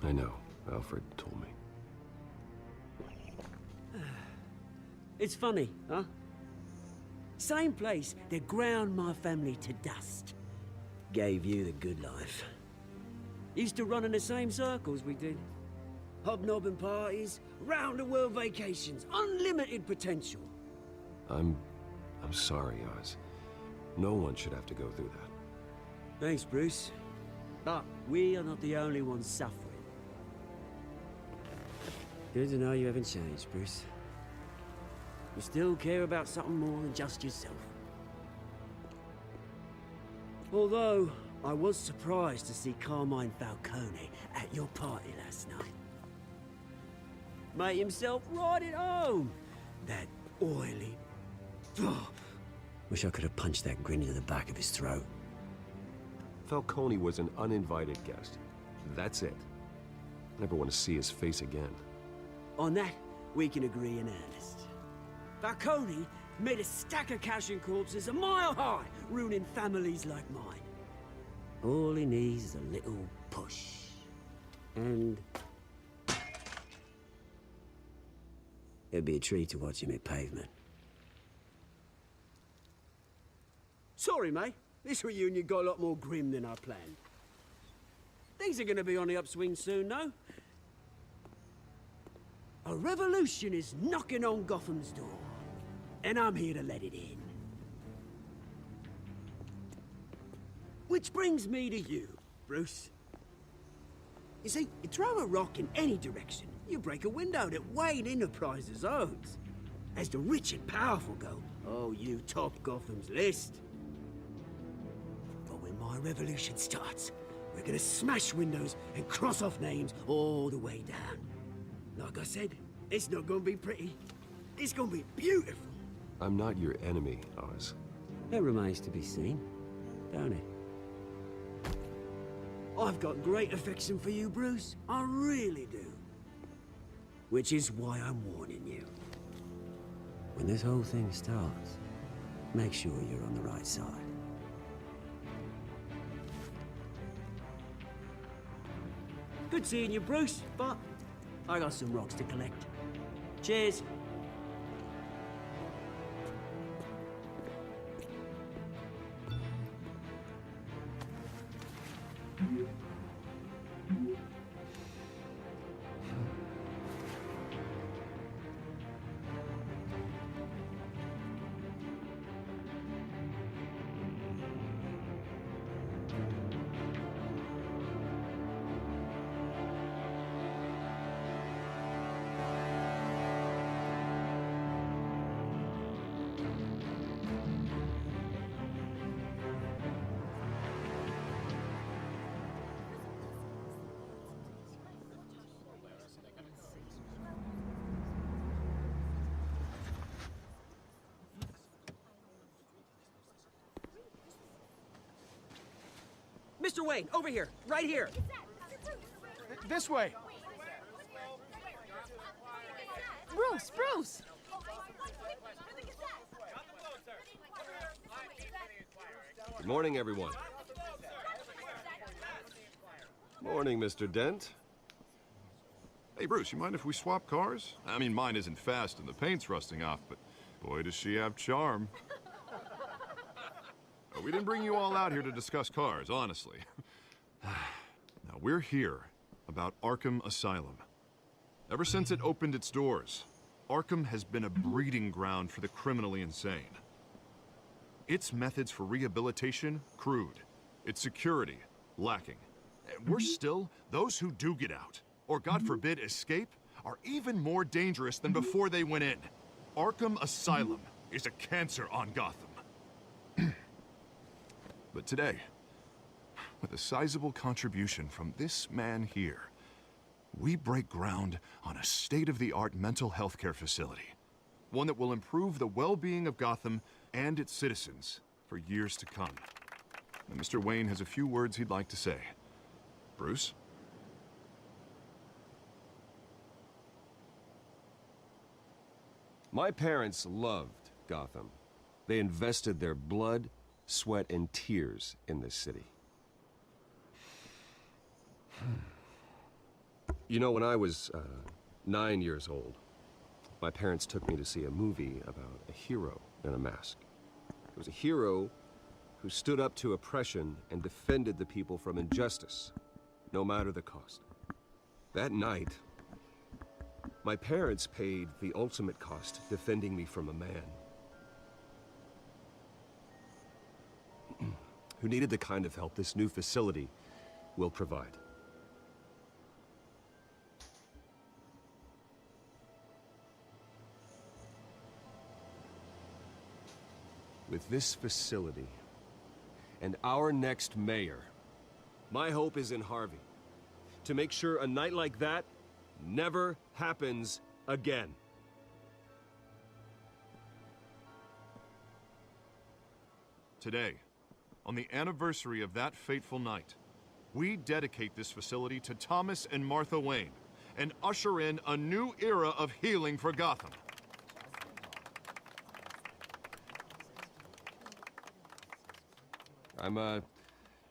I know. Alfred told me. It's funny, huh? Same place that ground my family to dust. Gave you the good life. Used to run in the same circles we did. Hobnobbing parties, round-the-world vacations, unlimited potential. I'm sorry, Oz. No one should have to go through that. Thanks, Bruce. But we are not the only ones suffering. Good to know you haven't changed, Bruce. You still care about something more than just yourself. Although, I was surprised to see Carmine Falcone at your party last night. Made himself right at home. That oily... Oh, wish I could have punched that grin into the back of his throat. Falcone was an uninvited guest. That's it. Never want to see his face again. On that, we can agree in earnest. Falcone made a stack of cash and corpses a mile high, ruining families like mine. All he needs is a little push. And... it'd be a treat to watch him hit pavement. Sorry, mate. This reunion got a lot more grim than I planned. Things are gonna be on the upswing soon, though. A revolution is knocking on Gotham's door. And I'm here to let it in. Which brings me to you, Bruce. You see, you throw a rock in any direction, you break a window that Wayne Enterprises owns. As the rich and powerful go, oh, you top Gotham's list. But when my revolution starts, we're gonna smash windows and cross off names all the way down. Like I said, it's not gonna be pretty. It's gonna be beautiful. I'm not your enemy, Oz. That remains to be seen, don't it? I've got great affection for you, Bruce. I really do. Which is why I'm warning you. When this whole thing starts, make sure you're on the right side. Good seeing you, Bruce, but I got some rocks to collect. Cheers. Mr. Wayne, over here, right here. This way. Bruce, Bruce! Good morning, everyone. Morning, Mr. Dent. Hey, Bruce, you mind if we swap cars? I mean, mine isn't fast and the paint's rusting off, but boy, does she have charm. We didn't bring you all out here to discuss cars, honestly. Now, we're here about Arkham Asylum. Ever since it opened its doors, Arkham has been a breeding ground for the criminally insane. Its methods for rehabilitation, crude. Its security, lacking. Worse still, those who do get out, or God forbid, escape, are even more dangerous than before they went in. Arkham Asylum is a cancer on Gotham. But today, with a sizable contribution from this man here, we break ground on a state-of-the-art mental health care facility. One that will improve the well-being of Gotham and its citizens for years to come. And Mr. Wayne has a few words he'd like to say. Bruce? My parents loved Gotham. They invested their blood, sweat, and tears in this city. You know, when I was 9 years old, my parents took me to see a movie about a hero in a mask. It was a hero who stood up to oppression and defended the people from injustice, no matter the cost. That night, my parents paid the ultimate cost defending me from a man who needed the kind of help this new facility will provide. With this facility and our next mayor, my hope is in Harvey, to make sure a night like that never happens again. Today, on the anniversary of that fateful night, we dedicate this facility to Thomas and Martha Wayne and usher in a new era of healing for Gotham. I'm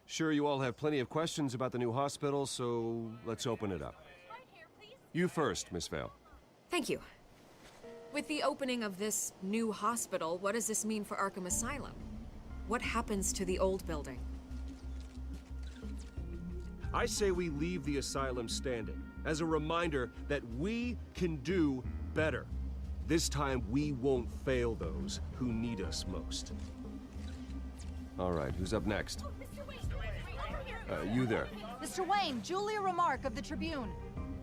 sure you all have plenty of questions about the new hospital, so let's open it up. You first, Miss Vale. Thank you. With the opening of this new hospital, what does this mean for Arkham Asylum? What happens to the old building? I say we leave the asylum standing as a reminder that we can do better. This time we won't fail those who need us most. All right, who's up next? You there. Mr. Wayne, Julia Remark of the Tribune.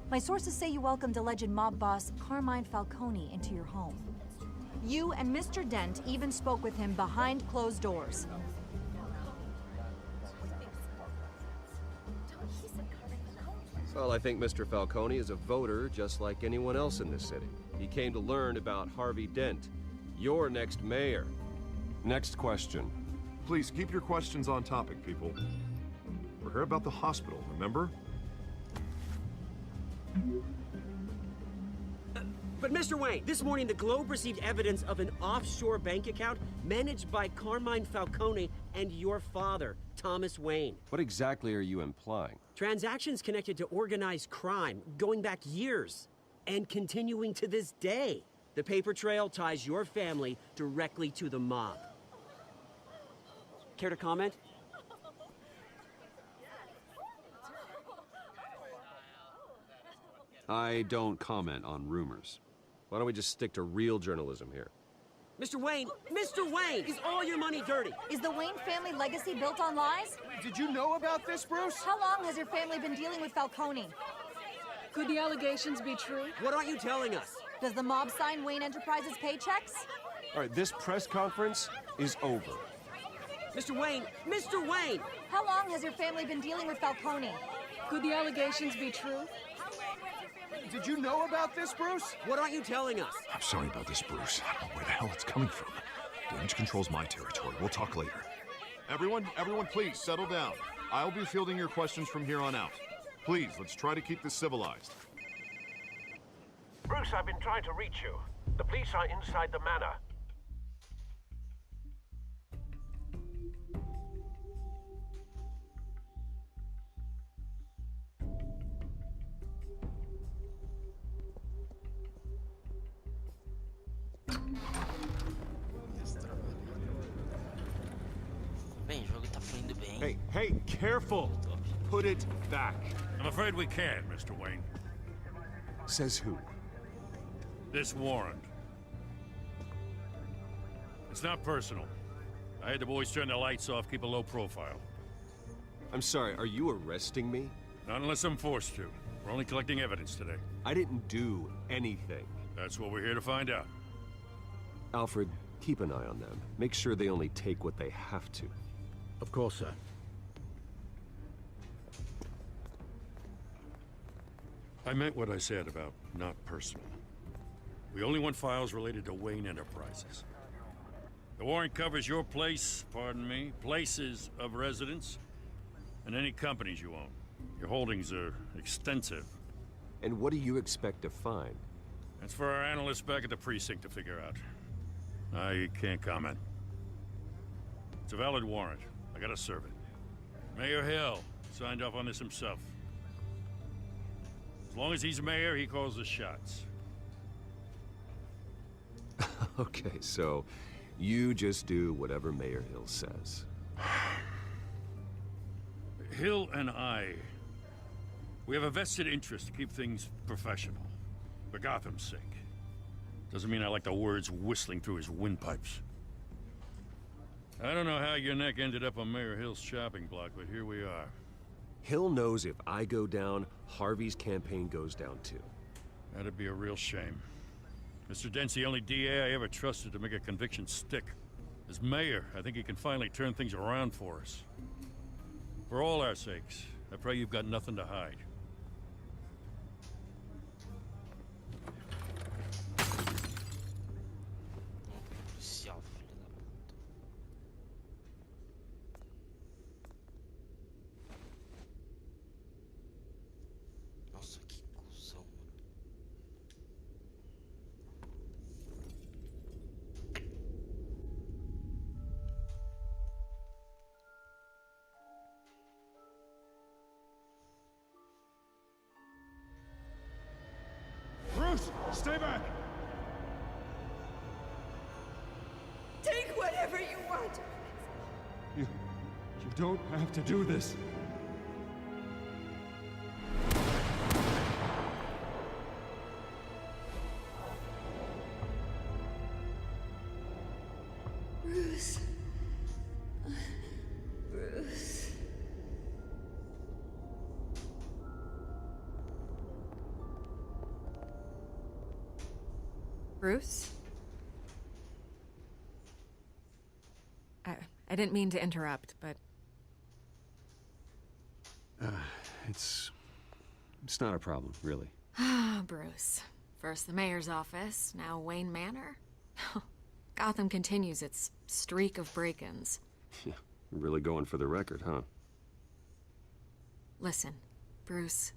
My sources say you welcomed alleged mob boss Carmine Falcone into your home. You and Mr. Dent even spoke with him behind closed doors. Well, I think Mr. Falcone is a voter just like anyone else in this city. He came to learn about Harvey Dent, your next mayor. Next question. Please keep your questions on topic, people. We're here about the hospital, remember? But Mr. Wayne, this morning the Globe received evidence of an offshore bank account managed by Carmine Falcone and your father, Thomas Wayne. What exactly are you implying? Transactions connected to organized crime, going back years, and continuing to this day. The paper trail ties your family directly to the mob. Care to comment? I don't comment on rumors. Why don't we just stick to real journalism here? Mr. Wayne, is all your money dirty? Is the Wayne family legacy built on lies? Did you know about this, Bruce? How long has your family been dealing with Falcone? Could the allegations be true? What aren't you telling us? Does the mob sign Wayne Enterprises paychecks? All right, this press conference is over. Mr. Wayne! How long has your family been dealing with Falcone? Could the allegations be true? Did you know about this, Bruce? What aren't you telling us? I'm sorry about this, Bruce. I don't know where the hell it's coming from. Damage control's my territory. We'll talk later. Everyone, please settle down. I'll be fielding your questions from here on out. Please, let's try to keep this civilized. Bruce, I've been trying to reach you. The police are inside the manor. Bem, o jogo tá fluindo bem. Hey, careful! Put it back. I'm afraid we can't, Mr. Wayne. Says who? This warrant. It's not personal. I had the boys turn the lights off, keep a low profile. I'm sorry, are you arresting me? Not unless I'm forced to. We're only collecting evidence today. I didn't do anything. That's what we're here to find out. Alfred, keep an eye on them. Make sure they only take what they have to. Of course, sir. I meant what I said about not personal. We only want files related to Wayne Enterprises. The warrant covers your place, pardon me, places of residence, and any companies you own. Your holdings are extensive. And what do you expect to find? That's for our analysts back at the precinct to figure out. I can't comment. It's a valid warrant. I gotta serve it. Mayor Hill signed off on this himself. As long as he's mayor, he calls the shots. Okay, so you just do whatever Mayor Hill says. Hill and I, we have a vested interest to keep things professional. For Gotham's sake. Doesn't mean I like the words whistling through his windpipes. I don't know how your neck ended up on Mayor Hill's chopping block, but here we are. Hill knows if I go down, Harvey's campaign goes down too. That'd be a real shame. Mr. Dent's the only DA I ever trusted to make a conviction stick. As mayor, I think he can finally turn things around for us. For all our sakes, I pray you've got nothing to hide. Policial, filho da puta. Nossa, que cuzão, mano. Bruce, stay back! Take whatever you want. You don't have to do this. Bruce. Bruce. Bruce? I didn't mean to interrupt, but It's not a problem, really. Bruce. First the mayor's office, now Wayne Manor. Gotham continues its streak of break-ins. Yeah, really going for the record, huh? Listen, Bruce.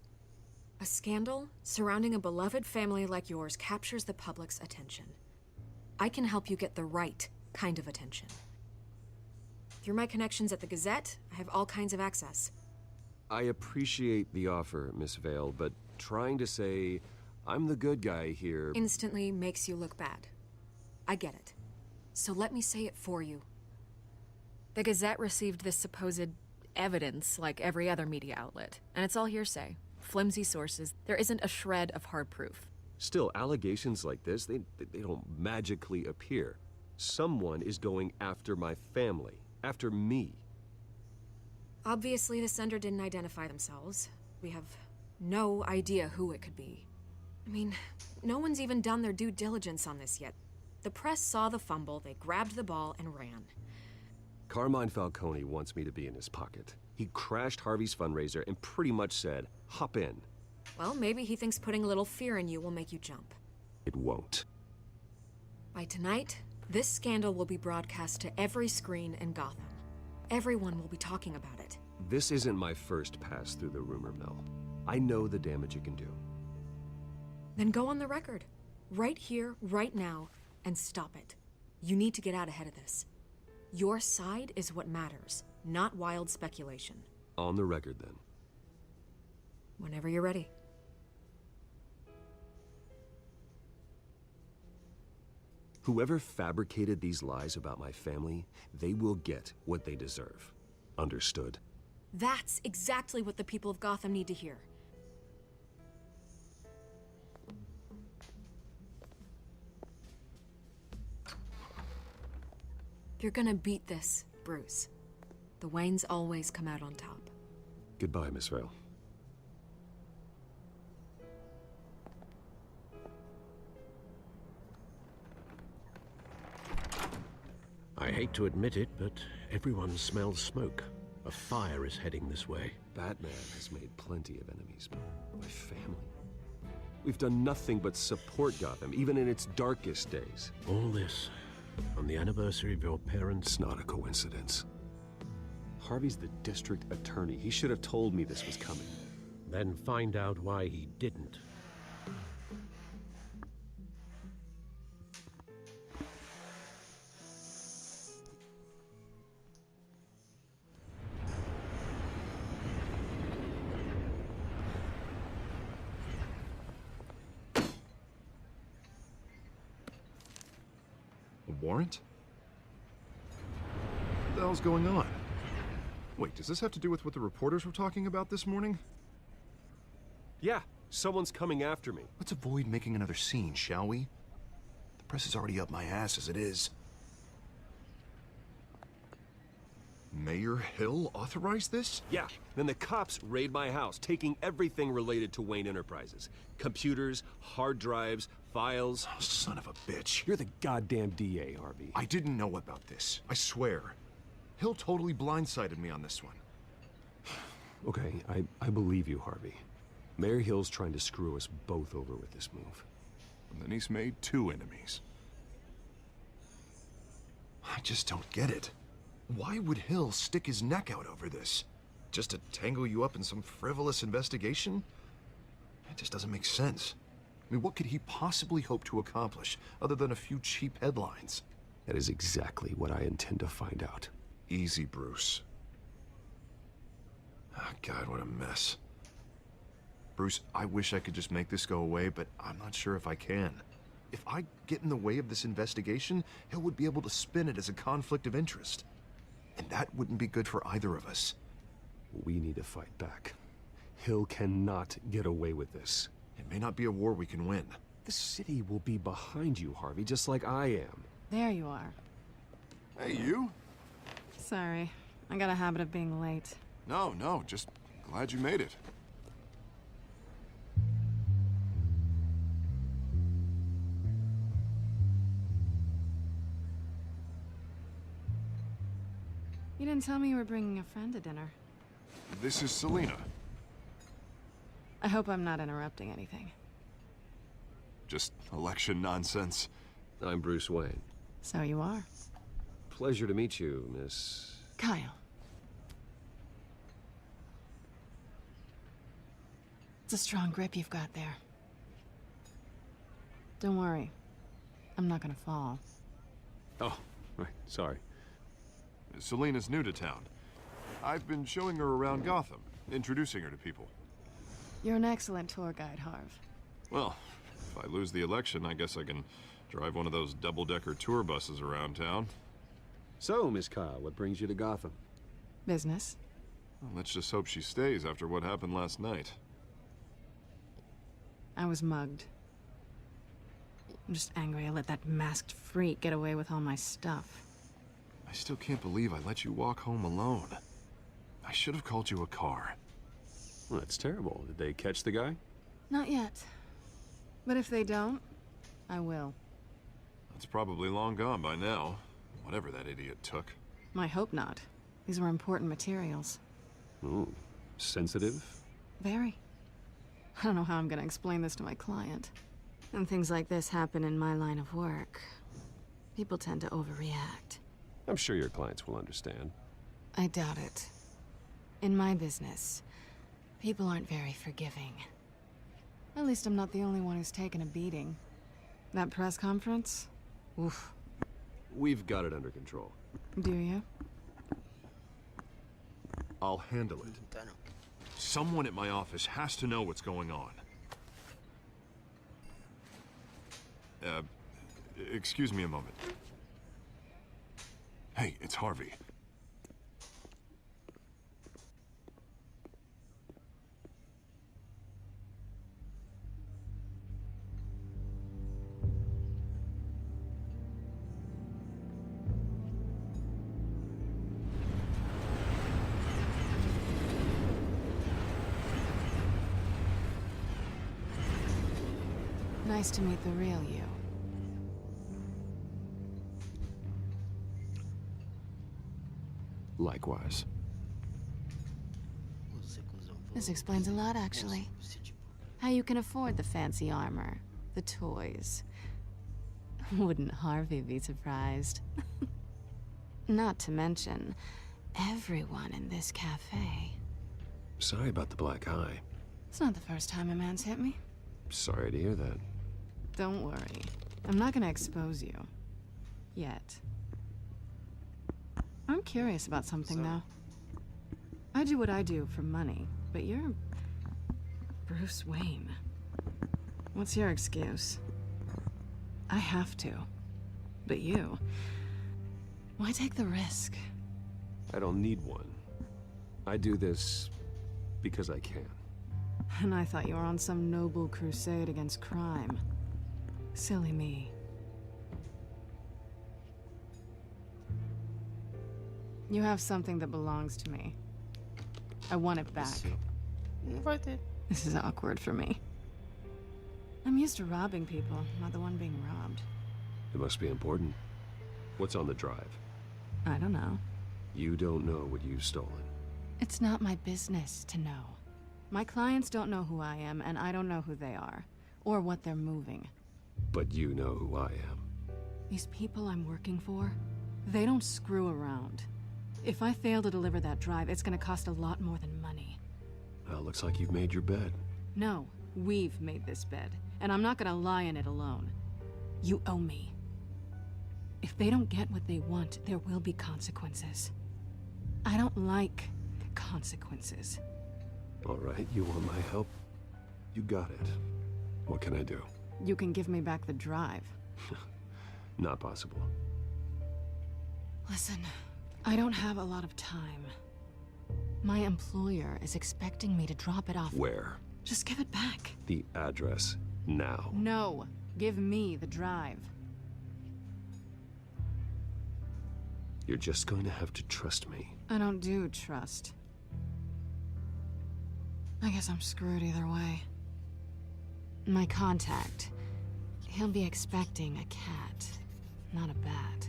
A scandal surrounding a beloved family like yours captures the public's attention. I can help you get the right kind of attention. Through my connections at the Gazette, I have all kinds of access. I appreciate the offer, Miss Vale, but trying to say I'm the good guy here... Instantly makes you look bad. I get it. So let me say it for you. The Gazette received this supposed evidence like every other media outlet, and it's all hearsay. Flimsy sources. There isn't a shred of hard proof. Still, allegations like this, they don't magically appear. Someone is going after my family, after me. Obviously, the sender didn't identify themselves. We have no idea who it could be. I mean, no one's even done their due diligence on this yet. The press saw the fumble, they grabbed the ball and ran. Carmine Falcone wants me to be in his pocket. He crashed Harvey's fundraiser and pretty much said, hop in. Well, maybe he thinks putting a little fear in you will make you jump. It won't. By tonight, this scandal will be broadcast to every screen in Gotham. Everyone will be talking about it. This isn't my first pass through the rumor mill. I know the damage it can do. Then go on the record. Right here, right now, and stop it. You need to get out ahead of this. Your side is what matters, not wild speculation. On the record, then. Whenever you're ready. Whoever fabricated these lies about my family, they will get what they deserve. Understood? That's exactly what the people of Gotham need to hear. You're gonna beat this, Bruce. The Waynes always come out on top. Goodbye, Miss Vale. I hate to admit it, but everyone smells smoke. A fire is heading this way. Batman has made plenty of enemies, but my family? We've done nothing but support Gotham, even in its darkest days. All this on the anniversary of your parents'... It's not a coincidence. Harvey's the district attorney. He should have told me this was coming. Then find out why he didn't. warrant? What the hell's going on? Wait, does this have to do with what the reporters were talking about this morning? Yeah, someone's coming after me. Let's avoid making another scene, shall we? The press is already up my ass as it is. Mayor Hill authorized this? Yeah, then the cops raid my house, taking everything related to Wayne Enterprises. Computers, hard drives, files. Oh, son of a bitch. You're the goddamn DA, Harvey. I didn't know about this. I swear. Hill totally blindsided me on this one. Okay, I believe you, Harvey. Mayor Hill's trying to screw us both over with this move. And then he's made 2 enemies. I just don't get it. Why would Hill stick his neck out over this? Just to tangle you up in some frivolous investigation? It just doesn't make sense. I mean, what could he possibly hope to accomplish other than a few cheap headlines? That is exactly what I intend to find out. Easy, Bruce. Oh, God, what a mess. Bruce, I wish I could just make this go away, but I'm not sure if I can. If I get in the way of this investigation, Hill would be able to spin it as a conflict of interest. And that wouldn't be good for either of us. We need to fight back. Hill cannot get away with this. It may not be a war we can win. The city will be behind you, Harvey, just like I am. There you are. Hey, you? Sorry. I got a habit of being late. No, just glad you made it. You didn't tell me you were bringing a friend to dinner. This is Selena. I hope I'm not interrupting anything. Just election nonsense. I'm Bruce Wayne. So you are. Pleasure to meet you, Miss... Kyle. It's a strong grip you've got there. Don't worry. I'm not gonna fall. Oh, right, sorry. Selena's new to town. I've been showing her around Gotham, introducing her to people. You're an excellent tour guide, Harv. Well, if I lose the election, I guess I can drive one of those double-decker tour buses around town. So, Miss Kyle, what brings you to Gotham? Business. Well, let's just hope she stays after what happened last night. I was mugged. I'm just angry I let that masked freak get away with all my stuff. I still can't believe I let you walk home alone. I should have called you a car. Well, that's terrible. Did they catch the guy? Not yet. But if they don't, I will. That's probably long gone by now. Whatever that idiot took. I hope not. These were important materials. Ooh, sensitive? Very. I don't know how I'm gonna explain this to my client. And things like this happen in my line of work. People tend to overreact. I'm sure your clients will understand. I doubt it. In my business, people aren't very forgiving. At least I'm not the only one who's taken a beating. That press conference? Oof. We've got it under control. Do you? I'll handle it. Someone at my office has to know what's going on. Excuse me a moment. Hey, it's Harvey. Nice to meet the real you. Likewise. This explains a lot, actually. How you can afford the fancy armor, the toys. Wouldn't Harvey be surprised? Not to mention, everyone in this cafe. Sorry about the black eye. It's not the first time a man's hit me. Sorry to hear that. Don't worry. I'm not gonna expose you. Yet. I'm curious about something, though. I do what I do for money, but you're... Bruce Wayne. What's your excuse? I have to. But you... why take the risk? I don't need one. I do this because I can. And I thought you were on some noble crusade against crime. Silly me. You have something that belongs to me. I want it back. Não vai ter. This is awkward for me. I'm used to robbing people, not the one being robbed. It must be important. What's on the drive? I don't know. You don't know what you've stolen. It's not my business to know. My clients don't know who I am, and I don't know who they are, or what they're moving. But you know who I am. These people I'm working for, they don't screw around. If I fail to deliver that drive, it's gonna cost a lot more than money. Well, looks like you've made your bed. No, we've made this bed, and I'm not gonna lie in it alone. You owe me. If they don't get what they want, there will be consequences. I don't like consequences. All right, you want my help? You got it. What can I do? You can give me back the drive. Not possible. Listen, I don't have a lot of time. My employer is expecting me to drop it off. Where? Just give it back. The address, now. No, give me the drive. You're just going to have to trust me. I don't do trust. I guess I'm screwed either way. My contact, he'll be expecting a cat, not a bat.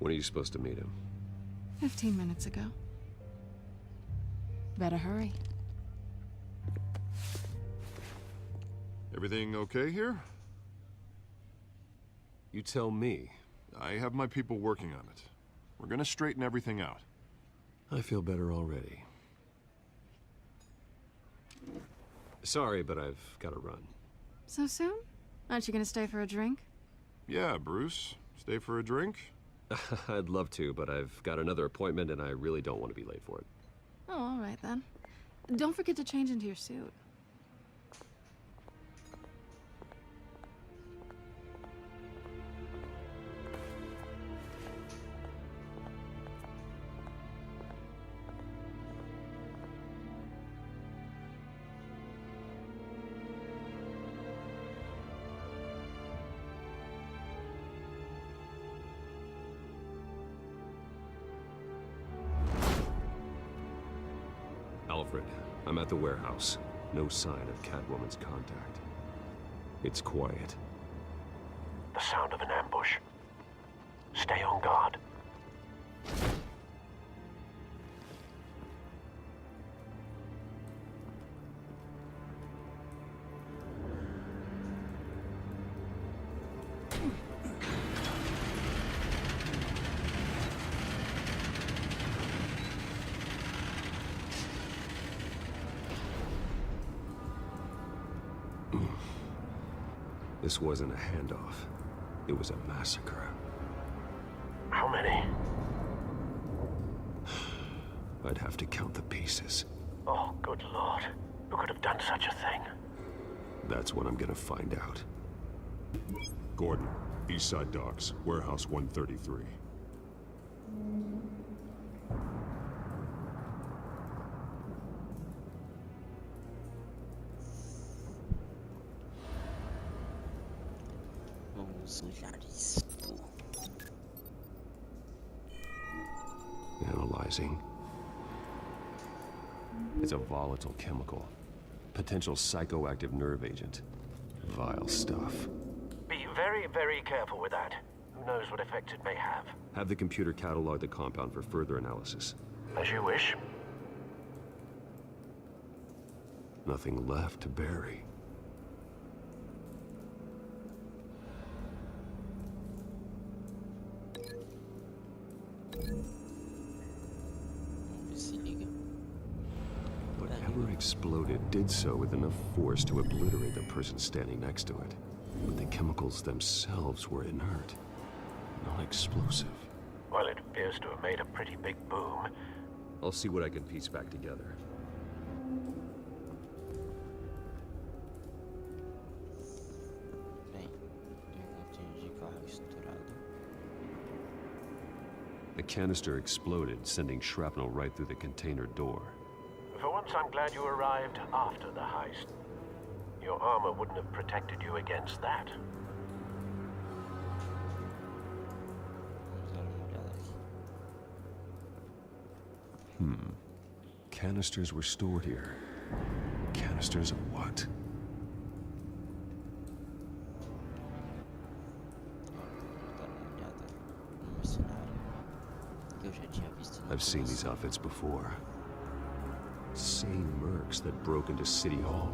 When are you supposed to meet him? 15 minutes ago. Better hurry. Everything okay here? You tell me. I have my people working on it. We're gonna straighten everything out. I feel better already. Sorry, but I've got to run. So soon? Aren't you gonna stay for a drink? Yeah, Bruce. Stay for a drink? I'd love to, but I've got another appointment and I really don't want to be late for it. Oh, all right then. Don't forget to change into your suit. Alfred, I'm at the warehouse. No sign of Catwoman's contact. It's quiet. The sound of an ambush. Stay on guard. This wasn't a handoff. It was a massacre. How many? I'd have to count the pieces. Oh, good lord. Who could have done such a thing? That's what I'm gonna find out. Gordon, Eastside Docks, Warehouse 133. Vamos olhar isto. Analyzing. It's a volatile chemical. Potential psychoactive nerve agent. Vile stuff. Be very, very careful with that. Who knows what effect it may have. Have the computer catalog the compound for further analysis. As you wish. Nothing left to bury. Vamos ver se liga. Whatever exploded did so with enough force to obliterate the person standing next to it. But the chemicals themselves were inert, not explosive. Well, it appears to have made a pretty big boom. I'll see what I can piece back together. Bem, eu vou atingir carro estourado. The canister exploded, sending shrapnel right through the container door. For once, I'm glad you arrived after the heist. Your armor wouldn't have protected you against that. Vamos dar uma olhada aqui. Canisters were stored here. Canisters of what? Vamos dar uma olhada no mercenário. Que eu já tinha visto no I've seen these começo. outfits before. Same mercs that broke into City Hall.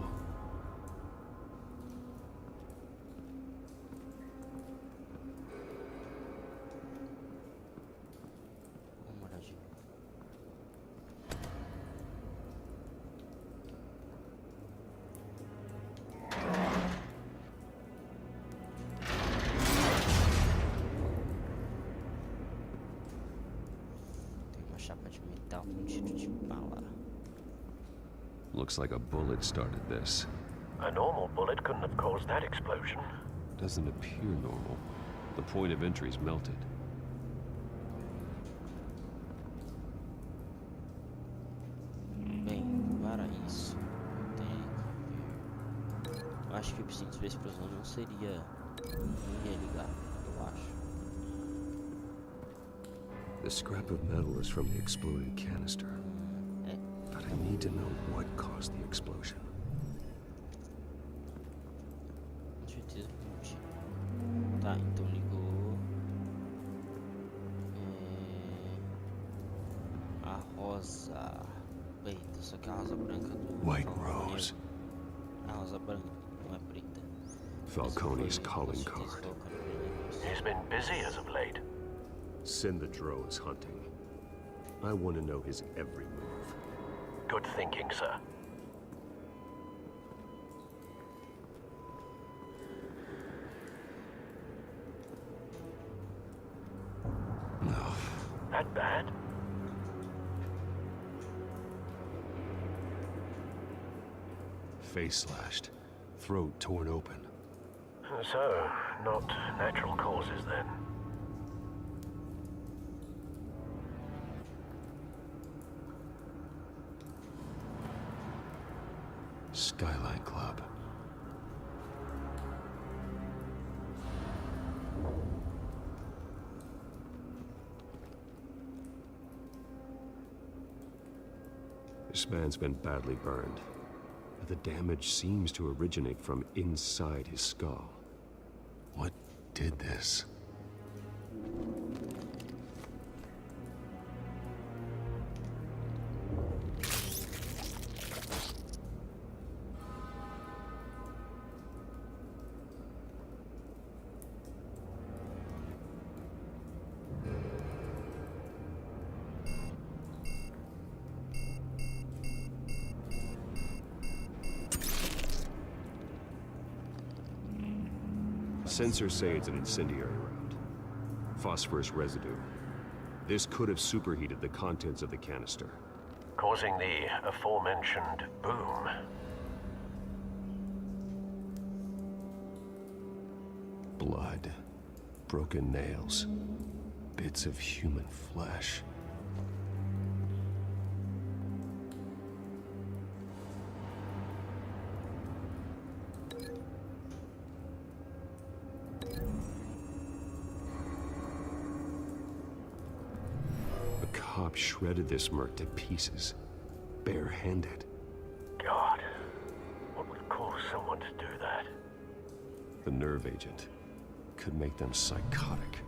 Vamos olhar de novo. Tem uma chapa de metal com tiro de bala. Looks like a bullet started this. A normal bullet couldn't have caused that explosion. Doesn't appear normal. The point of entry's melted. Bem, para isso, eu tenho que ver. Eu acho que o epicentro da explosão não seria. Não ia ligar, eu acho. The scrap of metal is from the exploded canister. É, But I need to know what caused the explosion. com certeza que não tinha. Tá, então ligou. A rosa. Eita, só que a rosa branca do. White Falcone Rose. A rosa branca, não é preta. Falcone's Mas foi, calling com certeza, card. Falcone ganhou. He's been busy as of late. Send the drones hunting. I want to know his every move. Good thinking, sir. No. That bad? Face slashed. Throat torn open. So, not natural causes then. Skyline Club. This man's been badly burned. The damage seems to originate from inside his skull. What did this? Sensors say it's an incendiary round. Phosphorus residue. This could have superheated the contents of the canister. Causing the aforementioned boom. Blood. Broken nails. Bits of human flesh. A cop shredded this merc to pieces. Barehanded. God, what would cause someone to do that? The nerve agent could make them psychotic.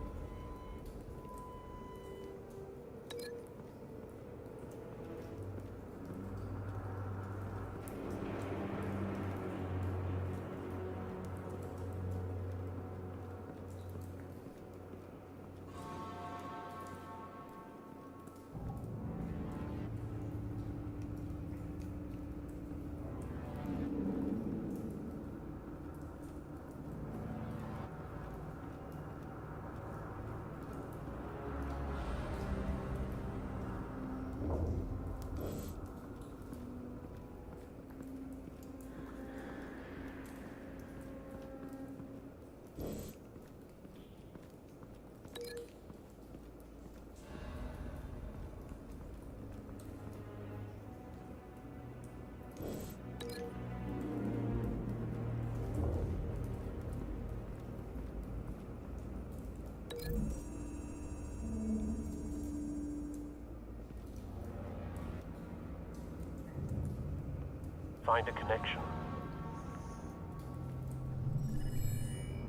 find a connection.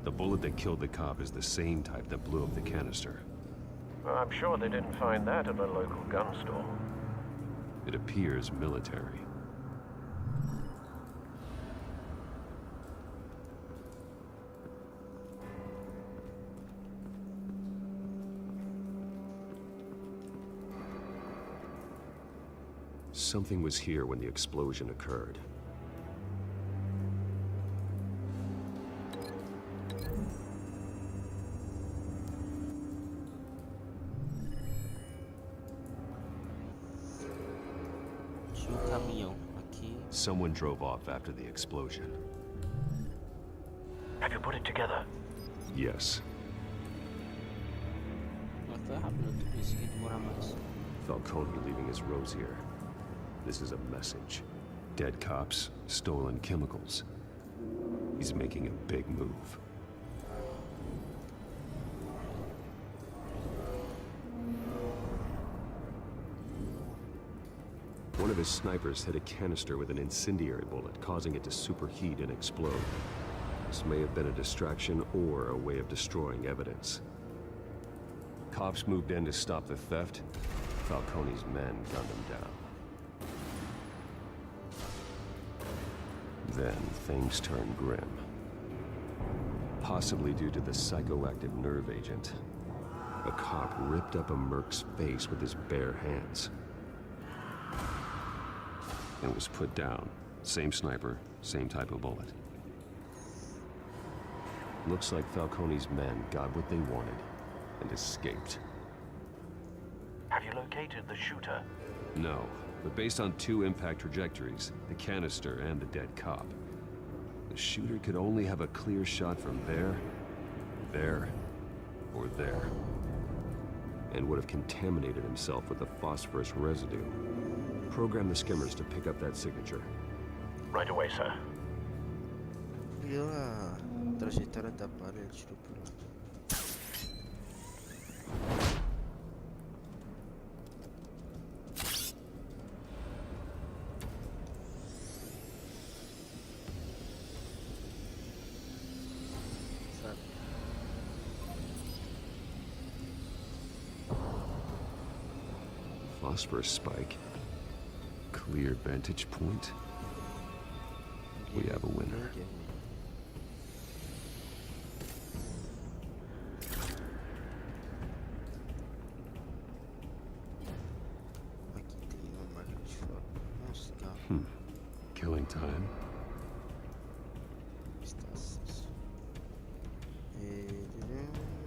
The bullet that killed the cop is the same type that blew up the canister. Well, I'm sure they didn't find that at a local gun store. It appears military. Something was here when the explosion occurred. Tinha caminhão aqui. Someone drove off after the explosion. Have you put it together? Yes. Mas foi rápido, eu pensei que ia demorar mais. Falcone leaving his rose here. This is a message. Dead cops, stolen chemicals. He's making a big move. One of his snipers hit a canister with an incendiary bullet, causing it to superheat and explode. This may have been a distraction or a way of destroying evidence. Cops moved in to stop the theft. Falcone's men gunned him down. Then things turned grim. Possibly due to the psychoactive nerve agent. A cop ripped up a merc's face with his bare hands. And was put down. Same sniper, same type of bullet. Looks like Falcone's men got what they wanted and escaped. Have you located the shooter? No, but based on two impact trajectories, the canister and the dead cop, the shooter could only have a clear shot from there, or there, and would have contaminated himself with the phosphorus residue. Program the skimmers to pick up that signature. Right away, sir. Viu a trajetória da bala, ele tirou por lá. Phosphorus spike. Clear vantage point. We have a winner. Aqui tem uma máquina de foto. Nossa, carro. Killing time.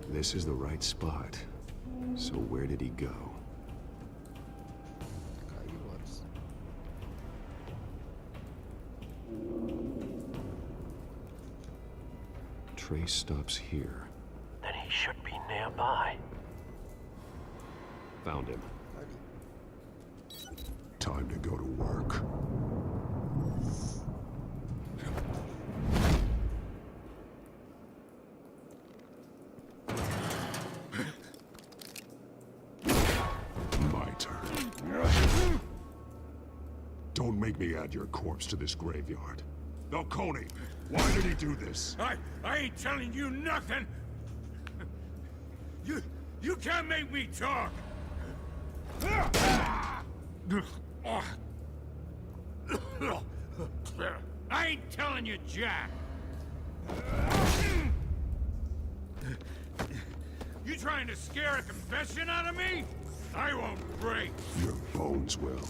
This is the right spot. So where did he go? Trace stops here. Then he should be nearby. Found him. Time to go to work. My turn. Don't make me add your corpse to this graveyard. Falcone, why did he do this? I ain't telling you nothing! You can't make me talk! I ain't telling you, Jack! You trying to scare a confession out of me? I won't break! Your bones will.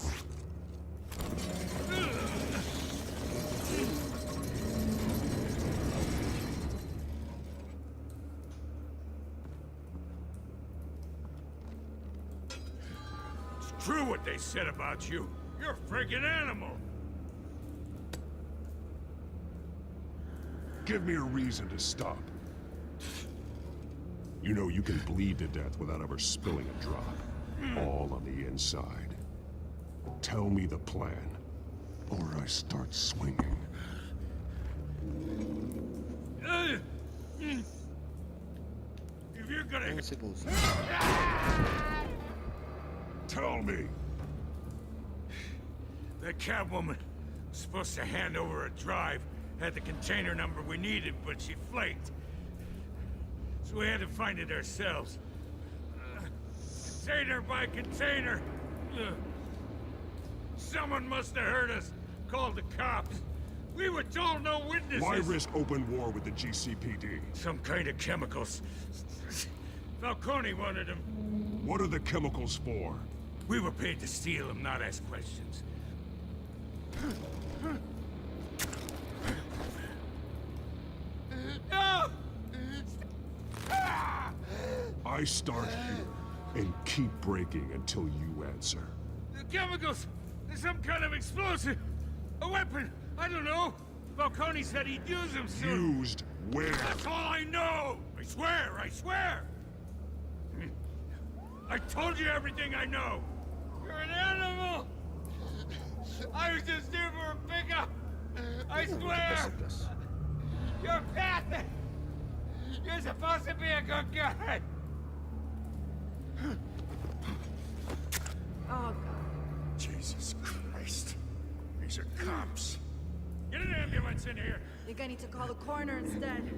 It's true what they said about you. You're a freaking animal! Give me a reason to stop. You know you can bleed to death without ever spilling a drop. All on the inside. Tell me the plan, or I start swinging. If you're gonna... Tell me! The Catwoman Supposed to hand over a drive. Had the container number we needed, but she flaked. So we had to find it ourselves. Container by container. Someone must have heard us. Called the cops. We were told no witnesses. Why risk open war with the GCPD? Some kind of chemicals. Falcone wanted them. What are the chemicals for? We were paid to steal them, not ask questions. No! I start here and keep breaking until you answer. The chemicals! There's some kind of explosive! A weapon! I don't know! Falcone said he'd use them soon! Used where? That's all I know! I swear! I swear! I told you everything I know! You're an animal! I was just here for a pickup! I swear! You're pathetic! You're supposed to be a good guy! Oh, God. Jesus Christ. These are cops. Get an ambulance in here! I think I need to call the coroner instead.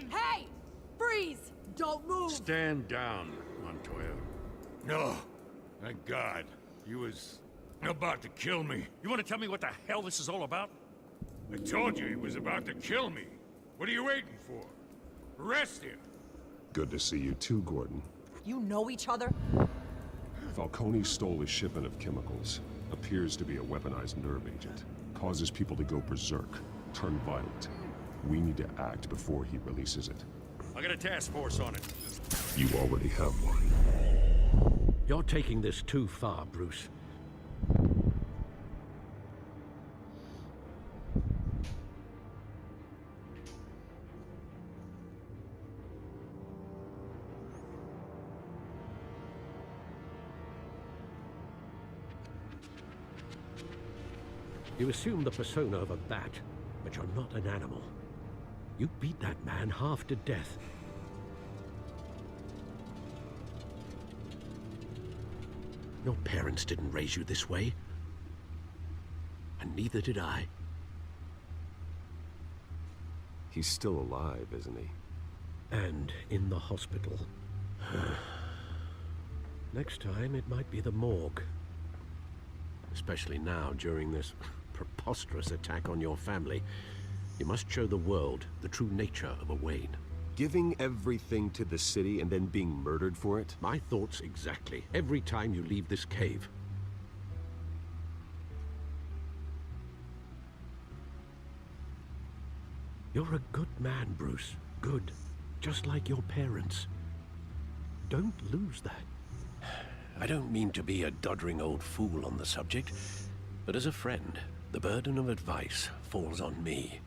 Hey! Freeze! Don't move! Stand down, Montoya. No. Thank God. He was about to kill me. You want to tell me what the hell this is all about? I told you he was about to kill me. What are you waiting for? Arrest him. Good to see you too, Gordon. You know each other? Falcone stole a shipment of chemicals. Appears to be a weaponized nerve agent. Causes people to go berserk, turn violent. We need to act before he releases it. I got a task force on it. You already have one. You're taking this too far, Bruce. You assume the persona of a bat, but you're not an animal. You beat that man half to death. Your parents didn't raise you this way. And neither did I. He's still alive, isn't he? And in the hospital. Next time, it might be the morgue. Especially now, during this preposterous attack on your family. You must show the world the true nature of a Wayne. Giving everything to the city and then being murdered for it? My thoughts exactly. Every time you leave this cave. You're a good man, Bruce. Good. Just like your parents. Don't lose that. I don't mean to be a doddering old fool on the subject, but as a friend, the burden of advice falls on me.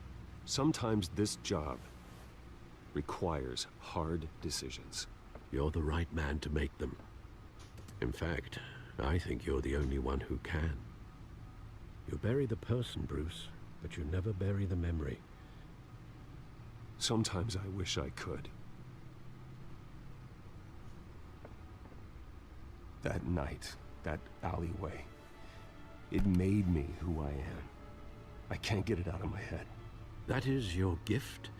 Sometimes this job requires hard decisions. You're the right man to make them. In fact, I think you're the only one who can. You bury the person, Bruce, but you never bury the memory. Sometimes I wish I could. That night, that alleyway, it made me who I am. I can't get it out of my head. That is your gift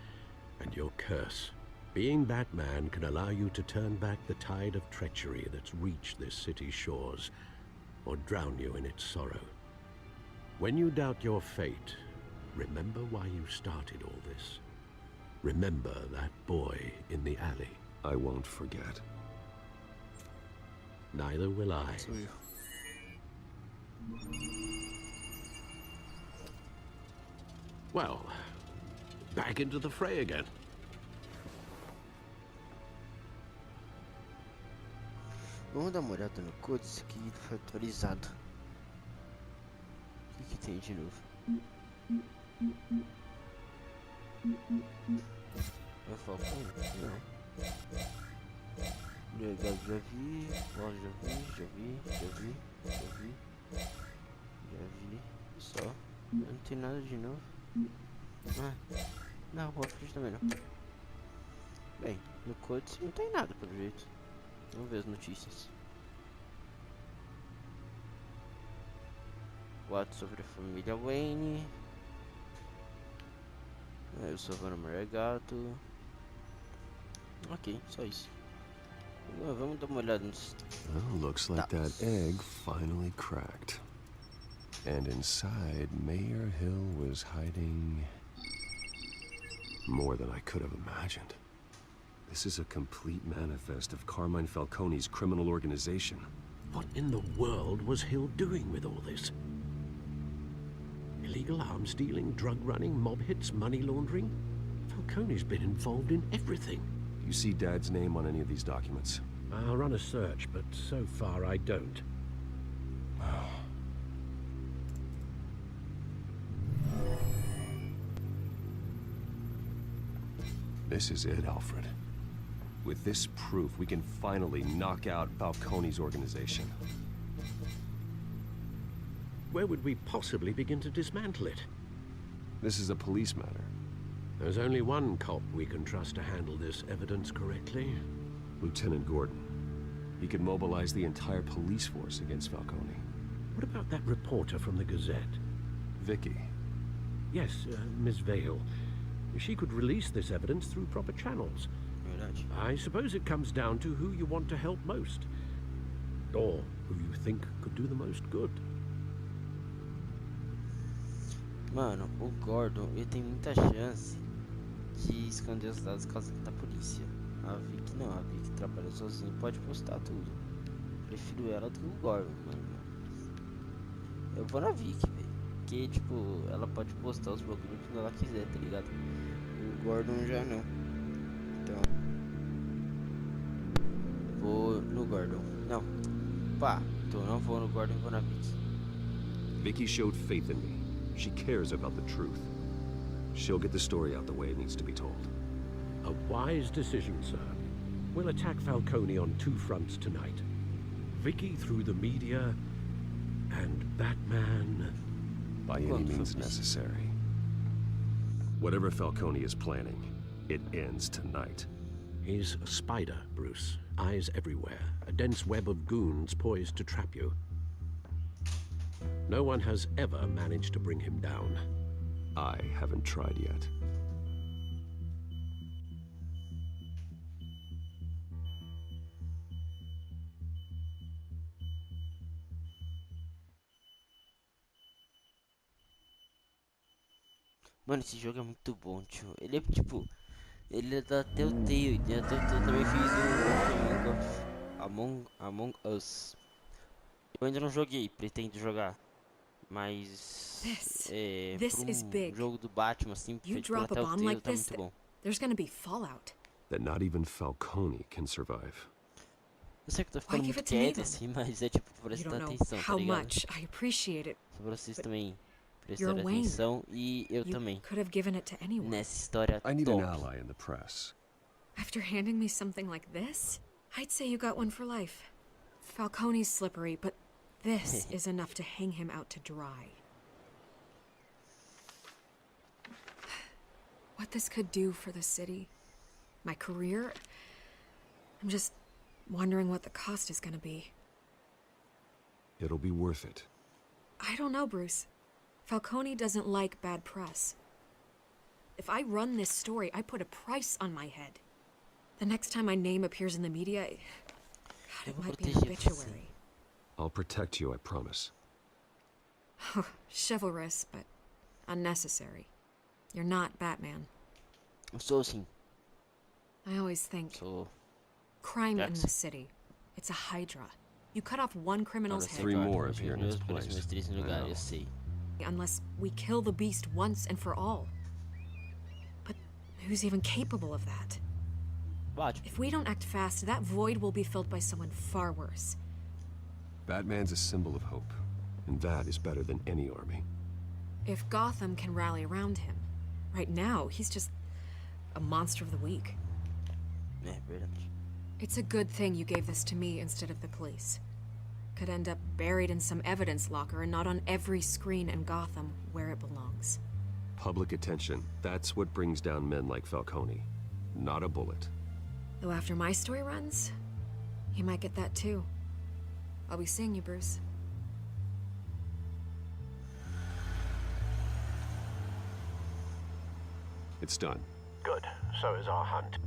and your curse. Being Batman can allow you to turn back the tide of treachery that's reached this city's shores, or drown you in its sorrow. When you doubt your fate, remember why you started all this. Remember that boy in the alley. I won't forget. Neither will I. Well, back into the fray again. Vamos dar uma olhada no code, isso aqui foi atualizado. O que tem de novo? Vai Falcone? Não. Legal, já vi. Ó, já vi. Só. Não tem nada de novo. Ah, não, vou frente também não. Bem, no code não tem nada pelo jeito. Vamos ver as notícias. 4 sobre a família Wayne. Eu sou o gato. Ok, só isso. Vamos dar uma olhada nos... Well, looks like that egg finally cracked. And inside, Mayor Hill was hiding more than I could have imagined. This is a complete manifest of Carmine Falcone's criminal organization. What in the world was Hill doing with all this? Illegal arms dealing, drug running, mob hits, money laundering? Falcone's been involved in everything. You see Dad's name on any of these documents? I'll run a search, but so far I don't. This is it, Alfred. With this proof, we can finally knock out Falcone's organization. Where would we possibly begin to dismantle it? This is a police matter. There's only one cop we can trust to handle this evidence correctly. Lieutenant Gordon. He could mobilize the entire police force against Falcone. What about that reporter from the Gazette? Vicky. Yes, Miss Vale. She could release this evidence through proper channels. I suppose it comes down to who you want to help most. Or who you think could do the most good. Mano, o Gordon, ele tem muita chance de esconder os dados caso da polícia. A Vicky não, a Vicky trabalha sozinha e pode postar tudo. Prefiro ela do que o Gordon, mano. Eu vou na Vicky, velho. Porque, tipo, ela pode postar os bagulhos que ela quiser, tá ligado? O Gordon já não. Então... vou no Gordon. Não. Pá, então não vou no Gordon, vou na Vicky. Vicky showed faith in me. She cares about the truth. She'll get the story out the way it needs to be told. A wise decision, sir. We'll attack Falcone on 2 fronts tonight. Vicky through the media, and Batman... by any means necessary. Whatever Falcone is planning, it ends tonight. He's a spider, Bruce. Eyes everywhere. A dense web of goons poised to trap you. No one has ever managed to bring him down. I haven't tried yet. Mano, esse jogo é muito bom, tio. Ele é tipo... ele é da Telltale. E a Telltale também fez o Among Us. Eu ainda não joguei, pretendo jogar. Mas... jogo do Batman, assim, feito pela Telltale, tá muito bom. There's gonna be fallout. That not even Falcone can survive. Eu sei que eu tô ficando muito quieto, assim, mas é tipo, prestar atenção, tá ligado? Much I appreciate it. Pra vocês também prestarem atenção, e eu também. Could have given it to anyone. Nessa história I need top. an ally in the press. After handing me something like this, I'd say you got one for life. Falcone's slippery, but this is enough to hang him out to dry. What this could do for the city, my career, I'm just wondering what the cost is gonna be. It'll be worth it. I don't know, Bruce. Falcone doesn't like bad press. If I run this story, I put a price on my head. The next time my name appears in the media, God, it might be an obituary. I'll protect you, I promise. Chivalrous, but unnecessary. You're not Batman. So sim. I always think crime in the city. It's a hydra. You cut off one criminal's head. 3 more appear in its place. Unless we kill the beast once and for all. But who's even capable of that? If we don't act fast, that void will be filled by someone far worse. Batman's a symbol of hope, and that is better than any army. If Gotham can rally around him, right now he's just a monster of the week. It's a good thing you gave this to me instead of the police. Could end up buried in some evidence locker and not on every screen in Gotham where it belongs. Public attention, that's what brings down men like Falcone. Not a bullet. Though after my story runs, he might get that too. I'll be seeing you, Bruce. It's done. Good. So is our hunt.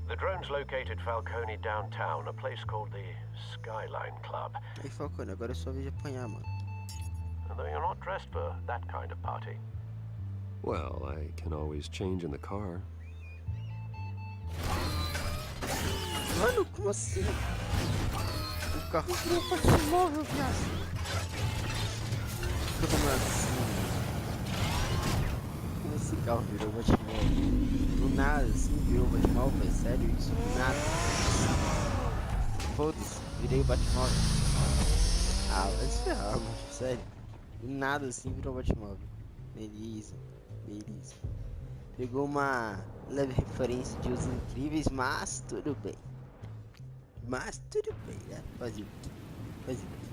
The drones located Falcone downtown, a place called the Skyline Club. Aí, Falcone, agora é sua vez de apanhar, mano. Although you're not dressed for that kind of party. Well, I can always change in the car. Mano, como assim? O carro virou Batmóvel, viado. Como assim? Como esse carro virou Batmóvel? Do nada, assim, virou Batmóvel? É sério isso? Do nada. Foda-se, virei o Batmóvel. Ah, vai se ferrar, mano. Sério. Do nada, assim, virou Batmóvel. Beleza, beleza. Pegou uma leve referência de Os Incríveis, mas tudo bem. Mas tudo bem, né? Fazer o quê? Fazer o quê?